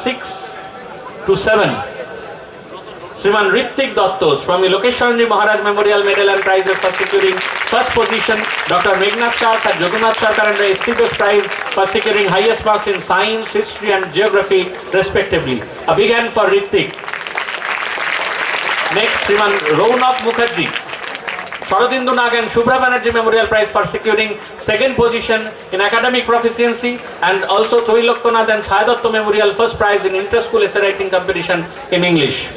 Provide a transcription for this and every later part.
6 to 7. Shriman Ritik Dotto, Swami Lokeshwaranji Maharaj Memorial Medal and Prizes for securing first position. Dr. Meghnad Shah, Sir Jagannath Sarkar and the SC Prize for securing highest marks in science, history and geography respectively. A big hand for Ritik. Next, Shriman Raunak Mukherjee, Sharadindu Nag and Shubhra Banerjee Memorial Prize for securing second position in academic proficiency, and also Troilokanath and Chhayadatta Memorial first prize in inter-school essay writing competition in English.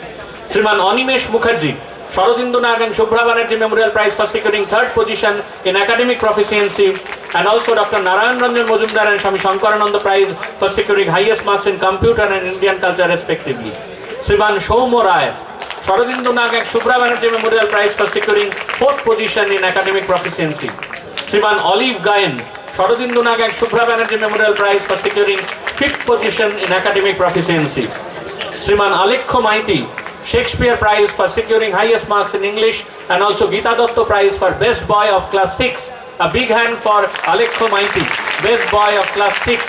Shriman Animesh Mukherjee, Sharadindu Nag and Shubhra Banerjee Memorial Prize for securing third position in academic proficiency, and also Dr. Narayan Ranjan Majumdar and Swami Shankarananda Prize for securing highest marks in computer and Indian culture respectively. Shriman Shaumo Rai, Sharadindu Nag and Shubhra Banerjee Memorial Prize for securing fourth position in academic proficiency. Shriman Olive Gayen, Sharadindu Nag and Shubhra Banerjee Memorial Prize for securing fifth position in academic proficiency. Shriman Alekkho Maiti, Shakespeare Prize for securing highest marks in English, and also Geeta Datta Prize for Best Boy of Class 6. A big hand for Alekkho Maiti, Best Boy of Class 6.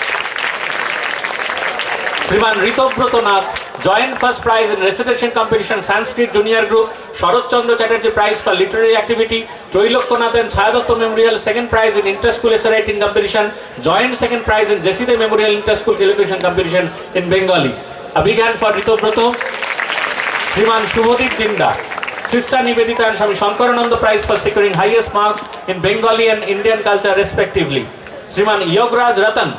Shriman Ritobroto Nath, Joint First Prize in Recitation Competition Sanskrit Junior Group, Sharad Chandra Chatterjee Prize for Literary Activity, Troilokanath and Chhayadatta Memorial Second Prize in Inter-School Essay Writing Competition, Joint Second Prize in Jeside Memorial Inter-School Elocution Competition in Bengali. A big hand for Ritobroto. Shriman Shubhodip Dinda, Sister Nivedita and Swami Shankarananda Prize for securing highest marks in Bengali and Indian culture respectively. Shriman Yograj Ratan,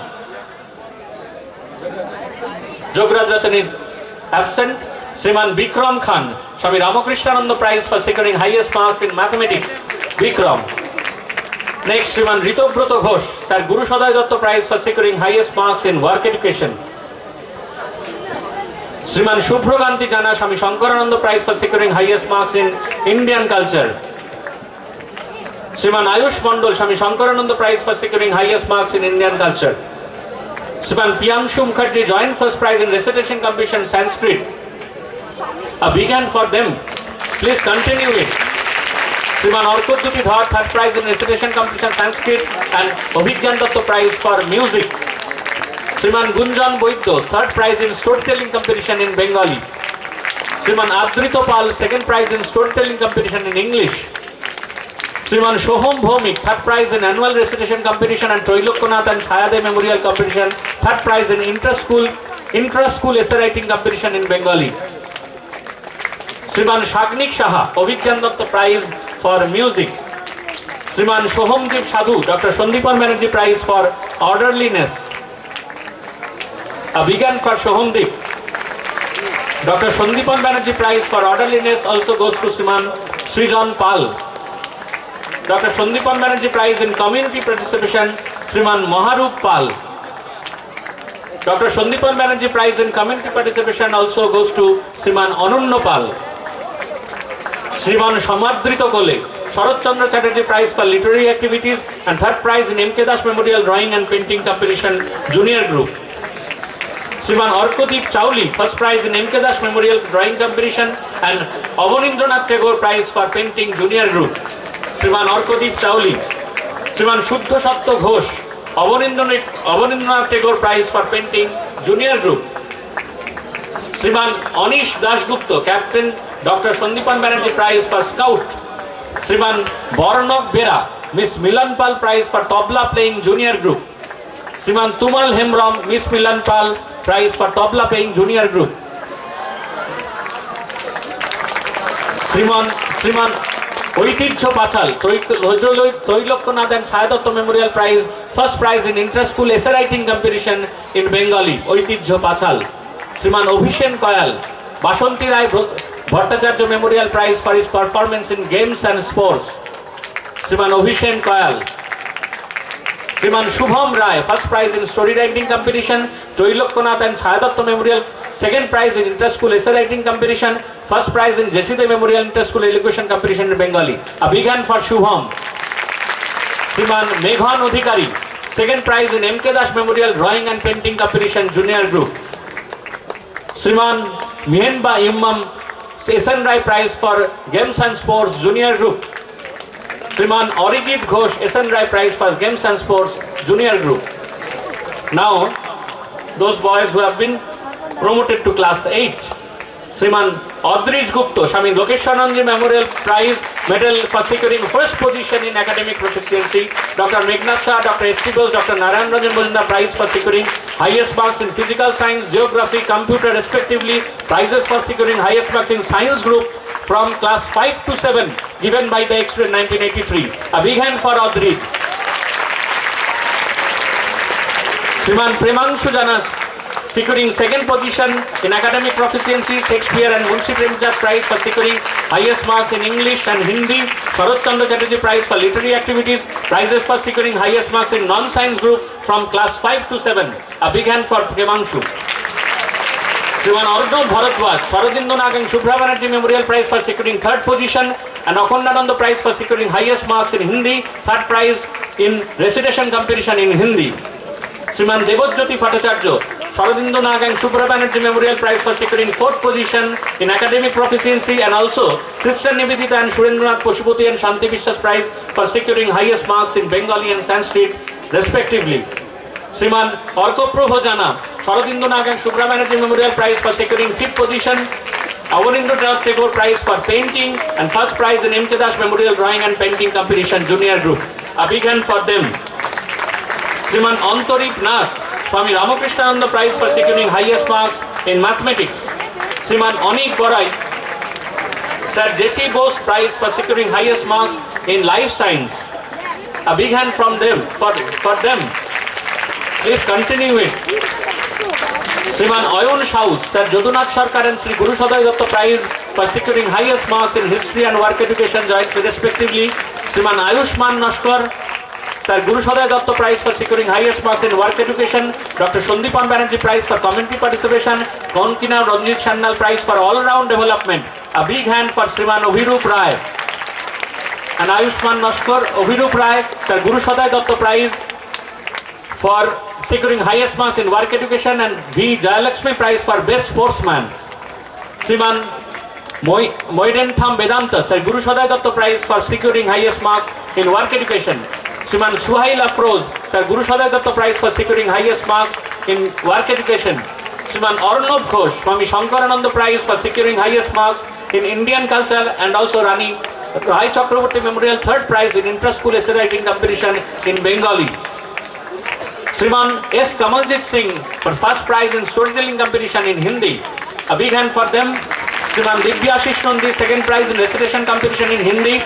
Jograj Ratan is absent. Shriman Bikram Khan, Swami Ramakrishnananda Prize for securing highest marks in mathematics. Bikram. Next, Shriman Ritobroto Ghosh, Sir Guru Saday Datta Prize for securing highest marks in work education. Shriman Shubhra Kanti Jana, Swami Shankarananda Prize for securing highest marks in Indian culture. Shriman Ayush Mandal, Swami Shankarananda Prize for securing highest marks in Indian culture. Shriman Piyangshu Mukherjee, Joint First Prize in Recitation Competition Sanskrit. A big hand for them. Please continue it. Shriman Orkotduti Dhar, Third Prize in Recitation Competition Sanskrit, and Abhigyan Datta Prize for Music. Shriman Gunjan Boiddo, Third Prize in Storytelling Competition in Bengali. Shriman Adrito Pal, Second Prize in Storytelling Competition in English. Shriman Shoham Bhomik, Third Prize in Annual Recitation Competition and Troilokanath and Chhayade Memorial Competition, Third Prize in Intra-School Essay Writing Competition in Bengali. Shriman Shagnik Shaha, Abhigyan Datta Prize for Music. Shriman Shohomdeep Sadhu, Dr. Sandipan Banerjee Prize for Orderliness. A big hand for Shohomdeep. Dr. Sandipan Banerjee Prize for Orderliness also goes to Shriman Srijan Pal. Dr. Sandipan Banerjee Prize in Community Participation, Shriman Maharup Pal. Dr. Sandipan Banerjee Prize in Community Participation also goes to Shriman Anunno Pal. Shriman Samadrito Kole, Sharad Chandra Chatterjee Prize for Literary Activities, and Third Prize in M.K. Das Memorial Drawing and Painting Competition Junior Group. Shriman Orkotip Chowli, First Prize in M.K. Das Memorial Drawing Competition, and Avanindranath Tagore Prize for Painting Junior Group. Shriman Orkotip Chowli. Shriman Shuddha Satya Ghosh, Avanindranath Tagore Prize for Painting Junior Group. Shriman Anish Dasgupta, Captain, Dr. Sandipan Banerjee Prize for Scout. Shriman Bornok Bera, Miss Milan Pal Prize for Tabla Playing Junior Group. Shriman Tumal Hemram, Miss Milan Pal Prize for Tabla Playing Junior Group. Shriman Oitijho Pachal, Troilokanath and Chhayadatta Memorial Prize, First Prize in Inter-School Essay Writing Competition in Bengali, Oitijho Pachal. Shriman Abhishen Koyal, Bashanti Rai Bhattacharya Memorial Prize for his performance in games and sports. Shriman Abhishen Koyal. Shriman Shubham Rai, First Prize in Story Writing Competition, Troilokanath and Chhayadatta Memorial, Second Prize in Inter-School Essay Writing Competition, First Prize in Jeside Memorial Inter-School Elocution Competition in Bengali. A big hand for Shubham. Shriman Meghan Adhikari, Second Prize in M.K. Das Memorial Drawing and Painting Competition Junior Group. Shriman Mihenba Immam, SN Rai Prize for Games and Sports Junior Group. Shriman Arijit Ghosh, SN Rai Prize for Games and Sports Junior Group. Now, those boys who have been promoted to class 8. Sriman Adrish Gupta, Swami Lokeshananji Memorial Prize Medal for securing first position in academic proficiency. Dr. Meghnad Shah, Dr. S.C. Bose, Dr. Narayan Ranjan Majumdar Prize for securing highest marks in physical science, geography, computer respectively. Prizes for securing highest marks in science group from class 5 to 7 given by the expert 1983. A big hand for Adrish. Sriman Premanshu Janas, securing second position in academic proficiency, Shakespeare and Munshi Premchand Prize for securing highest marks in English and Hindi, Sharat Chandra Chatterjee Prize for literary activities, prizes for securing highest marks in non-science group from class 5 to 7. A big hand for Premanshu. Sriman Arnav Bharadwaj, Sharadindu Nag and Shubhra Banerjee Memorial Prize for securing third position, and Akhondananda Prize for securing highest marks in Hindi, third prize in recitation competition in Hindi. Sriman Devajyoti Bhattacharya, Sharadindu Nag and Shubhra Banerjee Memorial Prize for securing fourth position in academic proficiency, and also Sister Nivedita and Surendranath Pashupati and Shanti Vishwas Prize for securing highest marks in Bengali and Sanskrit respectively. Sriman Arkoprabha Jana, Sharadindu Nag and Shubhra Banerjee Memorial Prize for securing fifth position, Avanindra Tagore Prize for painting, and first prize in M.K. Das Memorial Drawing and Painting Competition Junior Group. A big hand for them. Sriman Antarik Nath, Swami Ramakrishnananda Prize for securing highest marks in mathematics. Sriman Anik Borai, Sir J.C. Bose Prize for securing highest marks in life science. A big hand from them for them. Please continue it. Sriman Ayun Shaus, Sir Jadunath Sarkar and Sri Guru Saday Datta Prize for securing highest marks in history and work education jointly respectively. Sriman Ayushman Nashkar, Sir Guru Saday Datta Prize for securing highest marks in work education. Dr. Sandipan Banerjee Prize for community participation. Konkina Ranjit Sannal Prize for all-round development. A big hand for Sriman Abhirup Rai and Ayushman Nashkar. Abhirup Rai, Sir Guru Saday Datta Prize for securing highest marks in work education, and V. Jayalakshmi Prize for best sportsman. Sriman Moidentham Vedanta, Sir Guru Saday Datta Prize for securing highest marks in work education. Sriman Suhail Afroz, Sir Guru Saday Datta Prize for securing highest marks in work education. Sriman Arnav Ghosh, Swami Shankarananda Prize for securing highest marks in Indian culture, and also Rani Rai Chakraborty Memorial third prize in inter-school essay writing competition in Bengali. Sriman S. Kamaljit Singh for first prize in storytelling competition in Hindi. A big hand for them. Sriman Divyashish Nandi, second prize in recitation competition in Hindi.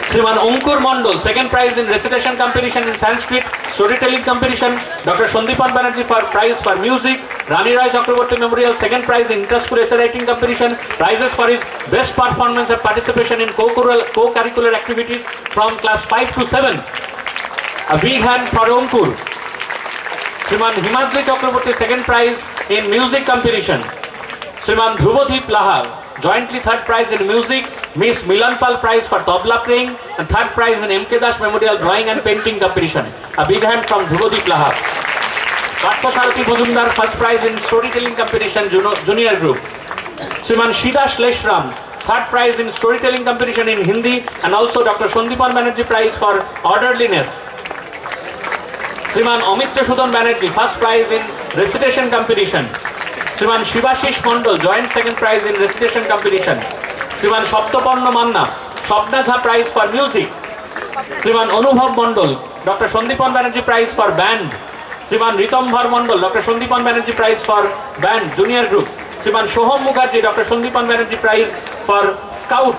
Sriman Ankur Mondal, second prize in recitation competition in Sanskrit, storytelling competition. Dr. Sandipan Banerjee for prize for music. Rani Rai Chakraborty Memorial, second prize in inter-school essay writing competition. Prizes for his best performance and participation in co-curricular activities from class 5 to 7. A big hand for Ankur. Sriman Himadri Chakraborty, second prize in music competition. Sriman Dhrubadip Laha, jointly third prize in music. Miss Milanpal Prize for tabla playing, and third prize in M.K. Das Memorial Drawing and Painting Competition. A big hand from Dhrubadip Laha. Partha Sarathi Majumdar, first prize in storytelling competition junior group. Sriman Shidash Leshram, third prize in storytelling competition in Hindi, and also Dr. Sandipan Banerjee Prize for orderliness. Sriman Amitra Sudan Banerjee, first prize in recitation competition. Sriman Shivashish Mondal, joint second prize in recitation competition. Sriman Saptaparna Manna, Swapnatha Prize for music. Sriman Anubhav Mondal, Dr. Sandipan Banerjee Prize for band. Sriman Ritambhar Mondal, Dr. Sandipan Banerjee Prize for band junior group. Sriman Soham Mukherjee, Dr. Sandipan Banerjee Prize for scout.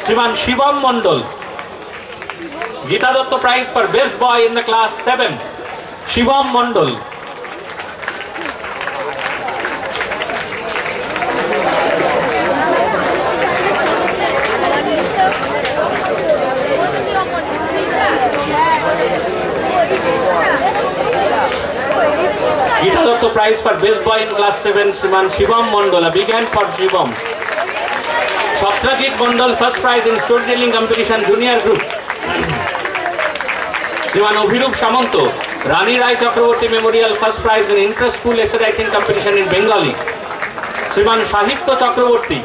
Sriman Shivam Mondal, Geeta Datta Prize for best boy in the class 7. Shivam Mondal. Geeta Datta Prize for best boy in class 7. Sriman Shivam Mondal. A big hand for Shivam. Satrajit Mondal, first prize in storytelling competition junior group. Sriman Abhirup Samanto, Rani Rai Chakraborty Memorial, first prize in inter-school essay writing competition in Bengali. Sriman Sahitya Chakraborty,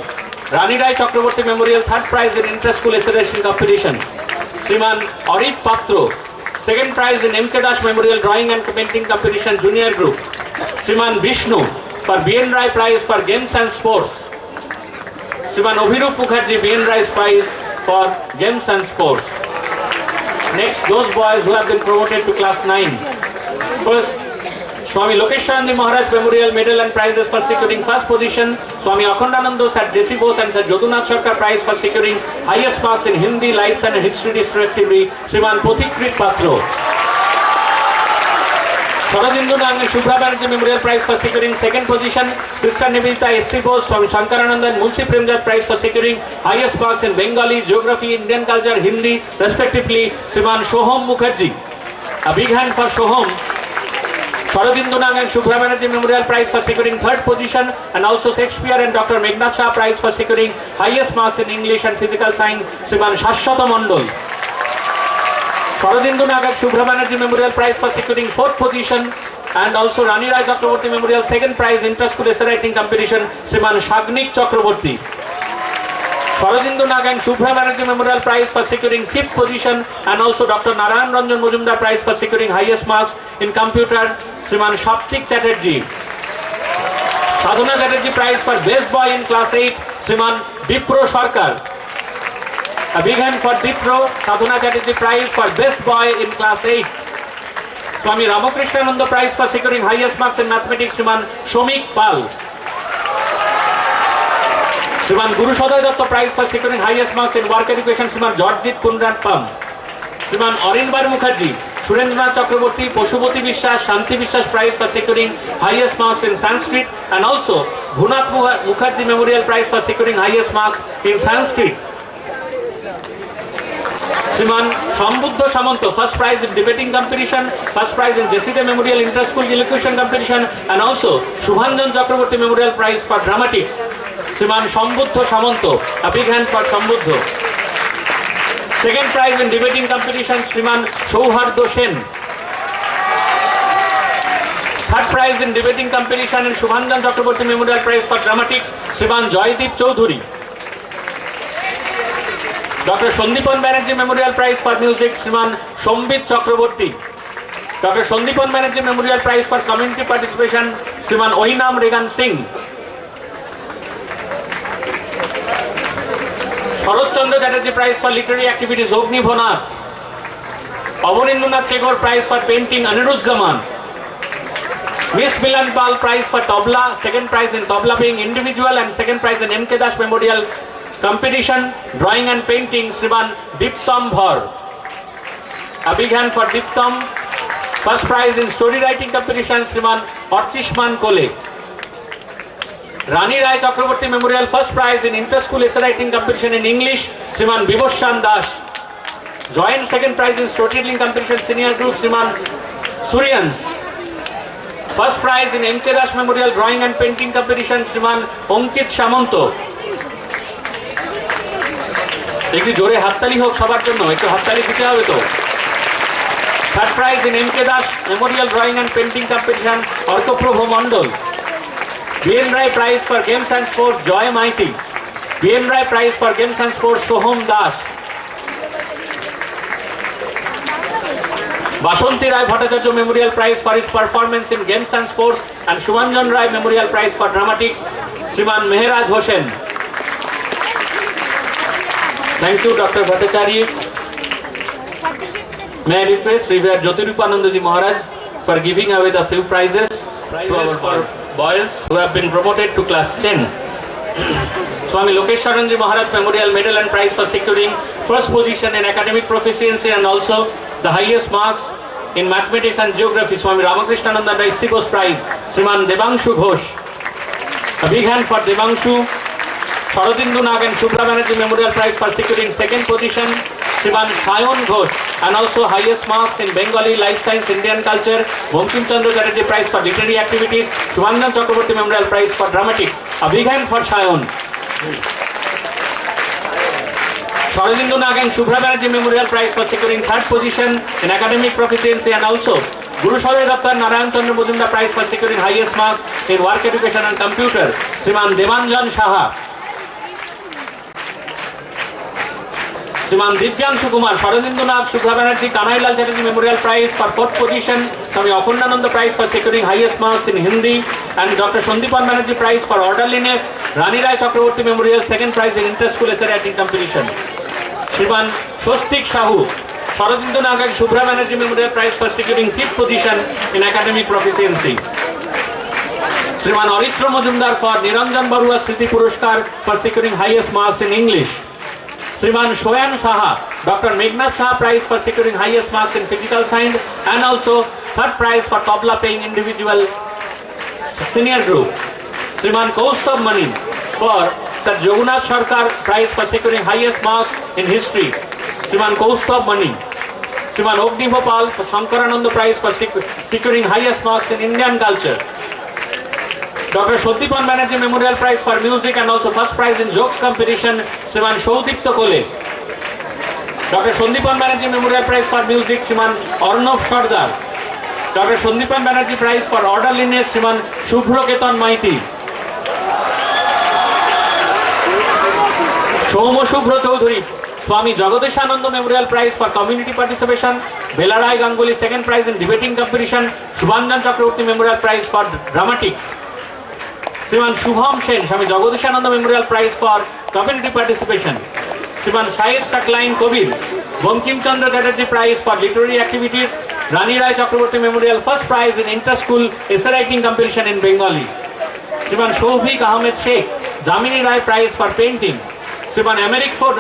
Rani Rai Chakraborty Memorial, third prize in inter-school essay writing competition. Sriman Arit Patro, Second prize in M.K. Dash Memorial Drawing and Painting Competition Junior Group, Shriman Vishnu for B.N. Rai Prize for Games and Sports. Shriman Abhirup Mukherjee B.N. Rai Prize for Games and Sports. Next, those boys who have been promoted to class 9. First, Swami Lokeshanandi Maharaj Memorial Medal and Prizes for securing first position. Swami Akhandananda Sir J.C. Bose and Sir Jadunath Sarkar Prize for securing highest marks in Hindi, Life and History respectively. Shriman Pothikrit Patro. Sharadindu Nagan Shubhra Banerjee Memorial Prize for securing second position. Sister Nivedita S.C. Bose, Swami Shankarananda and Munshi Premjat Prize for securing highest marks in Bengali, Geography, Indian Culture, Hindi respectively. Shriman Soham Mukherjee. A big hand for Soham. Sharadindu Nagan Shubhra Banerjee Memorial Prize for securing third position, and also Shakespeare and Dr. Meghnad Shah Prize for securing highest marks in English and Physical Science. Shriman Shashwata Mondol. Sharadindu Nagan Shubhra Banerjee Memorial Prize for securing fourth position, and also Rani Rai Chakraborty Memorial second prize inter-school essay writing competition. Shriman Shagnik Chakraborty. Sharadindu Nagan Shubhra Banerjee Memorial Prize for securing fifth position, and also Dr. Narayan Ranjan Mujumdar Prize for securing highest marks in computer. Shriman Shaptik Chatterjee. Sadhana Chatterjee Prize for Best Boy in Class 8. Shriman Dipro Sarkar. A big hand for Dipro. Sadhana Chatterjee Prize for Best Boy in Class 8. Swami Ramakrishnananda Prize for securing highest marks in mathematics. Shriman Shomik Pal. Shriman Guru Shoday Datta Prize for securing highest marks in work education. Shriman Georgit Kunrat Pam. Shriman Arinbar Mukherjee. Surendranath Chakraborty, Pashupati Vishwas, Shanti Vishwas Prize for securing highest marks in Sanskrit, and also Bhunath Mukherjee Memorial Prize for securing highest marks in Sanskrit. Shriman Sambuddha Samanto, first prize in debating competition, first prize in Jesida Memorial Inter-School Elocution Competition, and also Shubhanjan Chakraborty Memorial Prize for Dramatics. Shriman Sambuddha Samanto, a big hand for Sambuddha. Second prize in debating competition, Shriman Shauhardo Sen. Third prize in debating competition in Shubhanjan Chakraborty Memorial Prize for Dramatics, Shriman Joydeep Choudhury. Dr. Sandipan Banerjee Memorial Prize for Music, Shriman Sombit Chakraborty. Dr. Sandipan Banerjee Memorial Prize for Community Participation, Shriman Oinam Regan Singh. Sharad Chandra Chatterjee Prize for Literary Activities, Ogni Bhonath. Abanindranath Tagore Prize for Painting, Anirudh Zaman. Miss Milan Pal Prize for Tabla, second prize in Tabla being individual, and second prize in M.K. Dash Memorial Competition, Drawing and Painting, Shriman Diptam Bhar. A big hand for Diptam. First prize in Story Writing Competition, Shriman Archishman Kole. Rani Rai Chakraborty Memorial first prize in Inter-School Essay Writing Competition in English, Shriman Vibhoshan Das. Joint second prize in Storytelling Competition Senior Group, Shriman Suryans. First prize in M.K. Dash Memorial Drawing and Painting Competition, Shriman Ankit Samanto. একটু জোরে হাততালি হোক সবার জন্য, একটু হাততালি দিতে হবে তো। Third prize in M K Das memorial drawing and painting competition Arkaprabha Mondal. B.N. Rai Prize for Games and Sports, Joy Maiti. B.N. Rai Prize for Games and Sports, Soham Das. Bashanti Rai Bhattacharya Memorial Prize for his performance in Games and Sports, and Shubhanjan Rai Memorial Prize for Dramatics, Shriman Mehraj Hossain. Thank you, Dr. Bhattacharya. May I request Revered Jyotirupanandaji Maharaj for giving away the few prizes for boys who have been promoted to class 10. Swami Lokeshanandi Maharaj Memorial Medal and Prize for securing first position in academic proficiency and also the highest marks in mathematics and geography. Swami Ramakrishnananda S.C. Bose Prize, Shriman Devangshu Ghosh. A big hand for Devangshu. Sharadindu Nagan Shubhra Banerjee Memorial Prize for securing second position, Shriman Sayon Ghosh, and also highest marks in Bengali, Life Science, Indian Culture, Bankim Chandra Chatterjee Prize for Literary Activities, Shubhanjan Chakraborty Memorial Prize for Dramatics. A big hand for Sayon. Sharadindu Nagan Shubhra Banerjee Memorial Prize for securing third position in academic proficiency, and also Guru Shoday Datta Narayan Chandra Mujumdar Prize for securing highest marks in work education and computer, Shriman Devanjan Saha. Shriman Divyanshu Kumar, Sharadindunath Shubha Banerjee Kanailal Chatterjee Memorial Prize for 4th position, Swami Akhandananda Prize for securing highest marks in Hindi, and Dr. Sandipan Banerjee Prize for orderliness, Rani Rai Chakraborty Memorial 2nd prize in inter-school essay writing competition. Shriman Swastik Sahu, Sharadindunath Shubha Banerjee Memorial Prize for securing 5th position in academic proficiency. Shriman Aritra Majumdar for Niranjan Barua Sriti Puruskar for securing highest marks in English. Shriman Shoyan Saha, Dr. Meghnath Saha Prize for securing highest marks in physical science, and also 3rd prize for tabla playing individual senior group. Shriman Kaustubh Mani for Sir Jagannath Sarkar Prize for securing highest marks in history. Shriman Kaustubh Mani. Shriman Ognibhopal for Shankarananda Prize for securing highest marks in Indian culture. Dr. Sandipan Banerjee Memorial Prize for music and also 1st prize in jokes competition, Shriman Shaudipta Kole. Dr. Sandipan Banerjee Memorial Prize for music, Shriman Arnab Sardar. Dr. Sandipan Banerjee Prize for orderliness, Shriman Shubhra Ketan Maiti. Somo Shubhra Chaudhary, Swami Jagadeshananda Memorial Prize for community participation, Belarai Ganguly 2nd prize in debating competition, Shubhanjan Chakraborty Memorial Prize for dramatics. Shriman Shubham Sen, Swami Jagadeshananda Memorial Prize for community participation. Shriman Syed Saklain Kobir, Bankim Chandra Chatterjee Prize for literary activities, Rani Rai Chakraborty Memorial 1st prize in inter-school essay writing competition in Bengali. Shriman Shaufiq Ahmed Sheikh, Jamini Rai Prize for painting. Shriman Americ Ford,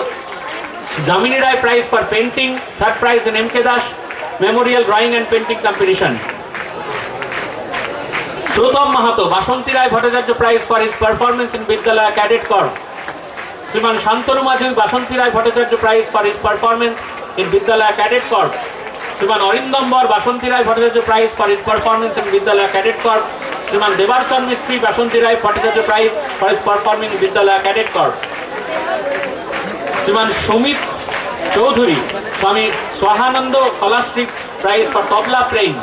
Jamini Rai Prize for painting, 3rd prize in M.K. Dash Memorial drawing and painting competition. Shrutam Mahato, Bashanti Rai Bhattacharya Prize for his performance in Vidyalaya Cadet Corps. Shriman Shantanu Majhi, Bashanti Rai Bhattacharya Prize for his performance in Vidyalaya Cadet Corps. Shriman Arindambor, Bashanti Rai Bhattacharya Prize for his performance in Vidyalaya Cadet Corps. Shriman Devarchan Mistry, Bashanti Rai Bhattacharya Prize for his performance in Vidyalaya Cadet Corps. Shriman Sumit Chaudhary, Swami Swahananda Scholastic Prize for tabla playing.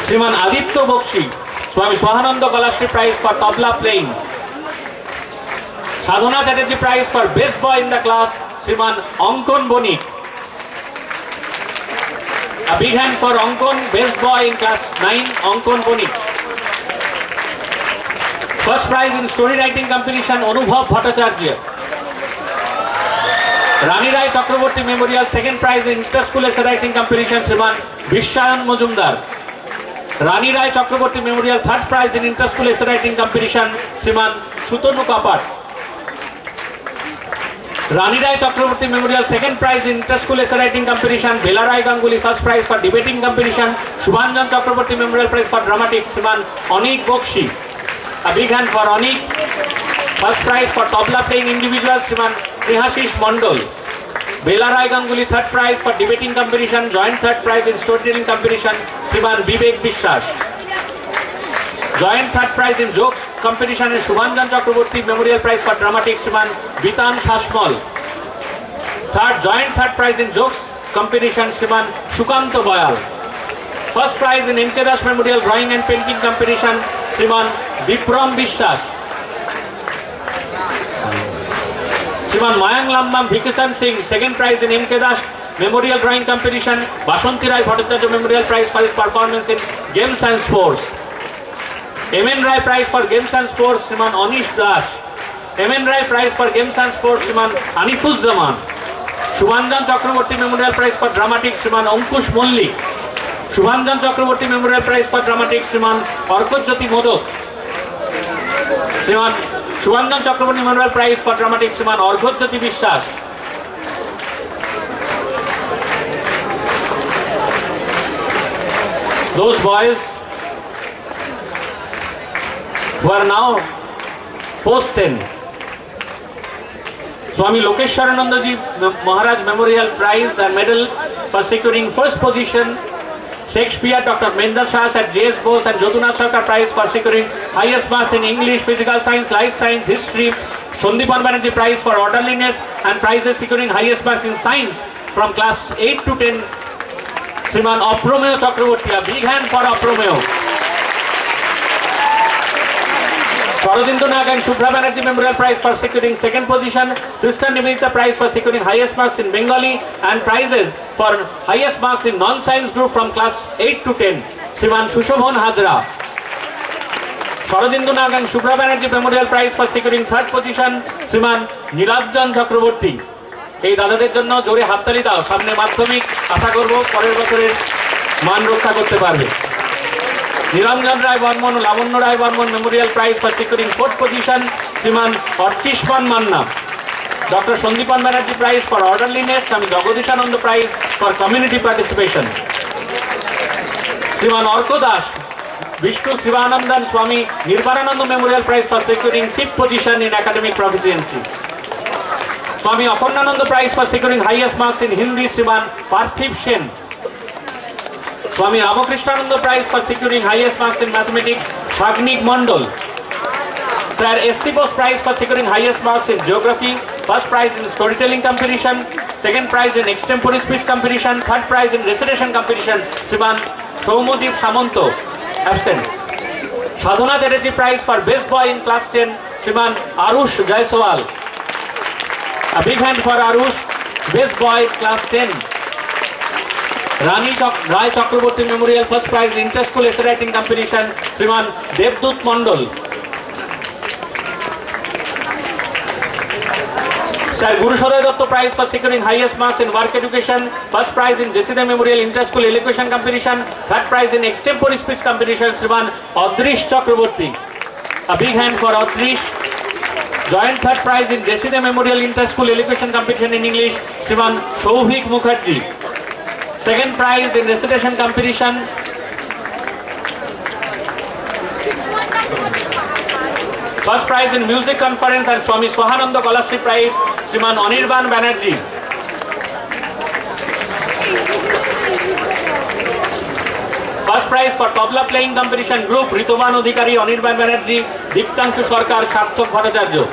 Shriman Aditya Bakshi, Swami Swahananda Scholastic Prize for tabla playing. Sadhana Chatterjee Prize for best boy in the class, Shriman Ankon Bonik. A big hand for Ankon, best boy in class 9, Ankon Bonik. 1st prize in story writing competition, Anubhav Bhattacharya. Rani Rai Chakraborty Memorial 2nd prize in inter-school essay writing competition, Shriman Vishwayan Majumdar. Rani Rai Chakraborty Memorial 3rd prize in inter-school essay writing competition, Shriman Sutanu Kapat. Rani Rai Chakraborty Memorial 2nd prize in inter-school essay writing competition, Belarai Ganguly 1st prize for debating competition, Shubhanjan Chakraborty Memorial Prize for dramatics, Shriman Anik Bakshi. A big hand for Anik. 1st prize for tabla playing individuals, Shriman Snehashish Mondol. Belarai Ganguly 3rd prize for debating competition, joint 3rd prize in storytelling competition, Shriman Vivek Bishwas. Joint 3rd prize in jokes competition is Shubhanjan Chakraborty Memorial Prize for dramatics, Shriman Bitan Shashmal. Joint 3rd prize in jokes competition, Shriman Shukanta Bayal. 1st prize in M.K. Dash Memorial drawing and painting competition, Shriman Dipram Bishwas. Shriman Mayang Lambam Bhikishan Singh, 2nd prize in M.K. Dash Memorial drawing competition, Bashanti Rai Bhattacharya Memorial Prize for his performance in games and sports. M.N. Rai Prize for games and sports, Shriman Anish Das. M.N. Rai Prize for games and sports, Shriman Hanifuz Zaman. Shubhanjan Chakraborty Memorial Prize for dramatics, Shriman Ankush Mollik. Shubhanjan Chakraborty Memorial Prize for dramatics, Shriman Arkotjyoti Modok. Shriman Shubhanjan Chakraborty Memorial Prize for dramatics, Shriman Arghojyoti Bishwas. Those boys who are now post 10. Swami Lokeshwarananda Ji Maharaj Memorial Prize and Medal for securing 1st position. Shakespeare, Dr. Mendra Shah at J.S. Bose and Jagannath Sarkar Prize for securing highest marks in English, physical science, life science, history. Sandipan Banerjee Prize for orderliness and prizes securing highest marks in science from class 8 to 10. Shriman Apromeo Chakraborty, a big hand for Apromeo. Sharadindu Nag and Shubhra Banerjee Memorial Prize for securing second position. Sister Nivedita Prize for securing highest marks in Bengali and prizes for highest marks in non-science group from class 8 to 10. Shriman Shushobhan Hajra. Sharadindu Nag and Shubhra Banerjee Memorial Prize for securing third position. Shriman Nilabjan Chakraborty. এই দাদাদের জন্য জোরে হাততালি দাও। সামনে মাধ্যমিক, আশা করব পরের বছরের মান রক্ষা করতে পারবে। নিরঞ্জন রায় বর্মন ও Labanya Roy Barman memorial prize for securing fourth position Shriman Archishman Manna. Doctor Sandipan Banerjee prize for orderliness, Swami Jagadishananda prize for community participation. Shriman Arka Das Bishnu Shivanandan Swami Nirvanananda memorial prize for securing fifth position in academic proficiency. Swami Aparnananda prize for securing highest marks in Hindi Shriman Parthib Sen. Swami Ramakrishnananda Prize for securing highest marks in mathematics, Shagnik Mondol. Sir S.C. Bose Prize for securing highest marks in geography, first prize in storytelling competition, second prize in extempore speech competition, third prize in recitation competition, Shriman Soumodip Samanto, absent. Sadhana Chatterjee Prize for best boy in class 10, Shriman Arush Jaiswal. A big hand for Arush, best boy class 10. Rani Rai Chakraborty Memorial First Prize in Inter-School Essay Writing Competition, Shriman Devdut Mondol. Sir Guru Shoday Datta Prize for securing highest marks in work education, first prize in Jesida Memorial Inter-School Elocution Competition, third prize in extempore speech competition, Shriman Adrish Chakraborty. A big hand for Adrish. Joint third prize in Jesida Memorial Inter-School Elocution Competition in English, Shriman Shouvik Mukherjee. Second prize in recitation competition. First prize in music conference and Swami Swahananda Scholarship Prize, Shriman Anirban Banerjee. First prize for tabla playing competition group, Ritoban Adhikari, Anirban Banerjee, Diptanshu Sarkar, Sarthak Bhattacharya.